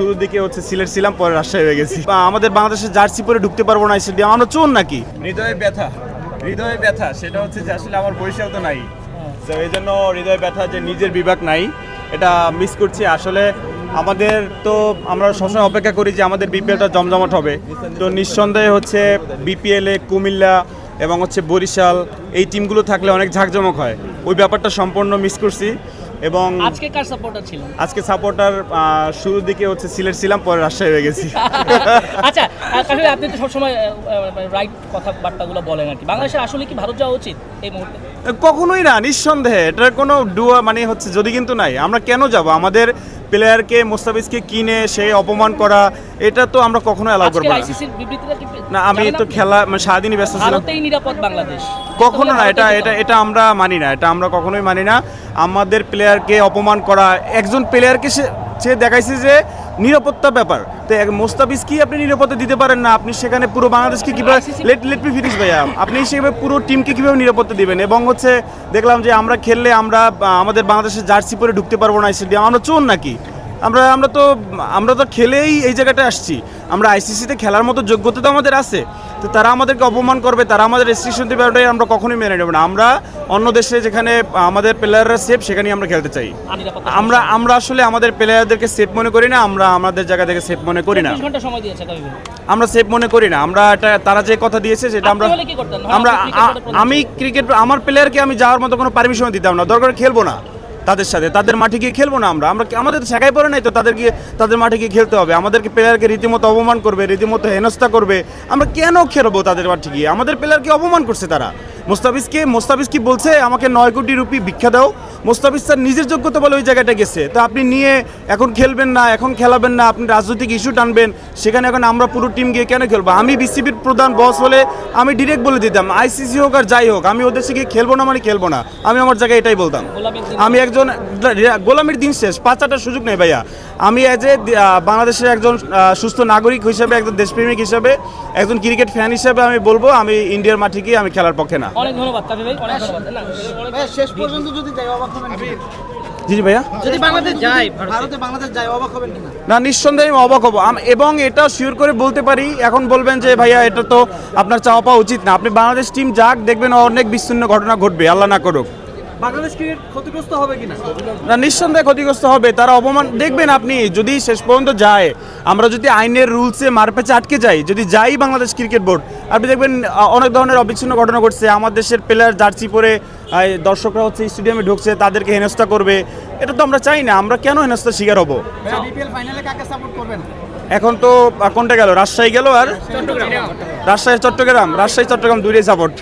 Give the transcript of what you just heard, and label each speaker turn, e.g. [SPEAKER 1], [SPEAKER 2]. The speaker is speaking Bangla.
[SPEAKER 1] শুরুর দিকে হচ্ছে সিলেট ছিলাম, পরে রাজশাহী হয়ে গেছি। আমাদের বাংলাদেশের জার্সি পরে ঢুকতে পারবো না স্টেডিয়াম, আমরা চোর নাকি? হৃদয়ে ব্যথা সেটা হচ্ছে যে আসলে আমার পরিচয় তো নাই, তো এই জন্য হৃদয় ব্যথা যে নিজের বিভাগ নাই, এটা মিস করছি আসলে। আমাদের তো আমরা সবসময় অপেক্ষা করি যে আমাদের বিপিএলটা জমজমাট হবে, তো নিঃসন্দেহে হচ্ছে বিপিএলে কুমিল্লা এবং হচ্ছে বরিশাল এই টিমগুলো থাকলে অনেক ঝাঁকজমক হয়, ওই ব্যাপারটা সম্পূর্ণ মিস করছি। এবং
[SPEAKER 2] আজকে কার সাপোর্টার ছিলেন?
[SPEAKER 1] আজকে সাপোর্টার শুরুর দিকে হচ্ছে সিলেট ছিলাম, পরে রাজশাহী হয়ে গেছি।
[SPEAKER 2] আচ্ছা, আসলে আপনি তো সবসময় রাইট কথাবার্তাগুলো বলেন আর কি। বাংলাদেশের আসলে কি ভারত যাওয়া উচিত এই মুহূর্তে?
[SPEAKER 1] কখনোই না, নিঃসন্দেহে এটার কোনো ডুয়া মানে হচ্ছে যদি কিন্তু নাই। আমরা কেন যাব? আমাদের প্লেয়ারকে মোস্তাফিজকে কিনে সেই অপমান করা, এটা তো আমরা কখনো অ্যালাউ করব না।
[SPEAKER 2] আইসিসির বিবৃতিটা কি
[SPEAKER 1] না, আমি তো খেলা মানে সারাদিনই ব্যস্ত ছিলাম।
[SPEAKER 2] ভারতেই নিরাপদ বাংলাদেশ
[SPEAKER 1] কখনো না, এটা আমরা মানি না, এটা আমরা কখনোই মানি না। আমাদের প্লেয়ারকে অপমান করা, একজন প্লেয়ারকে সে দেখাইছে যে নিরাপত্তা ব্যাপার, তো মোস্তাফিজ কি আপনি নিরাপত্তা দিতে পারেন না? আপনি সেখানে পুরো বাংলাদেশকে কীভাবে লেট মি ফিনিশ ভাইয়া, আপনি সেভাবে পুরো টিমকে কীভাবে নিরাপত্তা দিবেন? এবং হচ্ছে দেখলাম যে আমরা খেললে আমরা আমাদের বাংলাদেশের জার্সি পরে ঢুকতে পারবো না স্টেডিয়াম, আমরা চোর নাকি? আমরা তো খেলেই এই জায়গাটা আসছি, আমরা আইসিসিতে খেলার মতো যোগ্যতা তো আমাদের আছে, তো তারা আমাদেরকে অপমান করবে, তারা আমাদের রেস্ট্রিকশন দেবে, ওটাই আমরা কখনোই মেনে নেব না। আমরা অন্য দেশে যেখানে আমাদের প্লেয়াররা সেফ সেখানেই আমরা খেলতে চাই। আমরা আসলে আমাদের প্লেয়ারদেরকে সেফ মনে করি না, আমরা আমাদের জায়গা থেকে সেফ মনে করি না। আমরা সেফ মনে করি না, আমরা এটা তারা যে কথা দিয়েছে সেটা আমি ক্রিকেট আমার প্লেয়ারকে আমি যাওয়ার মতো কোনো পারমিশন দিতাম না, দরকার খেলবো না তাদের সাথে, তাদের মাঠে গিয়ে খেলবো না। আমাদের শেখাই পড়ে নাই তো তাদের মাঠে গিয়ে খেলতে হবে? আমাদেরকে প্লেয়ারকে রীতিমতো অপমান করবে, রীতিমতো হেনস্থা করবে, আমরা কেন খেলবো তাদের মাঠে গিয়ে? আমাদের প্লেয়ারকে অপমান করছে তারা। মোস্তাফিজ কি বলছে আমাকে 9 কোটি রুপি ভিক্ষা দাও? মোস্তাফিজ স্যার নিজের যোগ্যতা বলে ওই জায়গাটা গেছে, তো আপনি নিয়ে এখন খেলবেন না, এখন খেলাবেন না, আপনি রাজনৈতিক ইস্যু টানবেন সেখানে। এখন আমরা পুরো টিম গিয়ে কেন খেলবো? আমি বিসিবির প্রধান বস হলে আমি ডিরেক্ট বলে দিতাম, আইসিসি হোক আর যাই হোক, আমি ওদের গিয়ে খেলবো না মানে খেলবো না, আমি আমার জায়গায় এটাই বলতাম। আমি একজন গোলামির দিন শেষ, 5-8টার সুযোগ নেই ভাইয়া। আমি এজ এ বাংলাদেশের একজন সুস্থ নাগরিক হিসেবে, একজন দেশপ্রেমিক হিসেবে, একজন ক্রিকেট ফ্যান হিসেবে আমি বলবো আমি ইন্ডিয়ার মাঠে গিয়ে আমি খেলার পক্ষে না।
[SPEAKER 2] অনেক ধন্যবাদ কাফি ভাই, অনেক ধন্যবাদ।
[SPEAKER 3] শেষ পর্যন্ত যদি যাই অবাক হবেন কিনা?
[SPEAKER 1] জি ভাইয়া,
[SPEAKER 2] যদি বাংলাদেশ যায়,
[SPEAKER 3] বাংলাদেশ যায় অবাক হবেন কিনা?
[SPEAKER 1] না, নিঃসন্দেহে আমি অবাক হবো, এবং এটা শিওর করে বলতে পারি। এখন বলবেন যে ভাইয়া এটা তো আপনার চাওয়া পাওয়া উচিত না, আপনি বাংলাদেশ টিম যাক, দেখবেন অনেক বিচ্ছিন্ন ঘটনা ঘটবে, আল্লাহ না করুক।
[SPEAKER 3] বাংলাদেশ ক্রিকেট ক্ষতিগ্রস্ত হবে কিনা?
[SPEAKER 1] না, নিঃসন্দেহে ক্ষতিগ্রস্ত হবে। তারা অপমান দেখবেন আপনি যদি শেষ পর্যন্ত যায়, আমরা যদি আইনের রুলসে মারপ্যাচে আটকে যাই, যদি যাই বাংলাদেশ ক্রিকেট বোর্ড, আপনি দেখবেন অনেক ধরনের অবিচ্ছিন্ন ঘটনা ঘটছে। আমার দেশের প্লেয়ার জার্সি পরে দর্শকরা হচ্ছে স্টেডিয়ামে ঢুকছে, তাদেরকে হেনস্থা করবে, এটা তো আমরা চাই না। আমরা কেন হেনস্থার শিকার হব?
[SPEAKER 3] বিপিএল ফাইনালে কাকে সাপোর্ট করবেন?
[SPEAKER 1] এখন তো কোনটা গেল? রাজশাহী গেল আর রাজশাহী চট্টগ্রাম দুইটাই সাপোর্ট।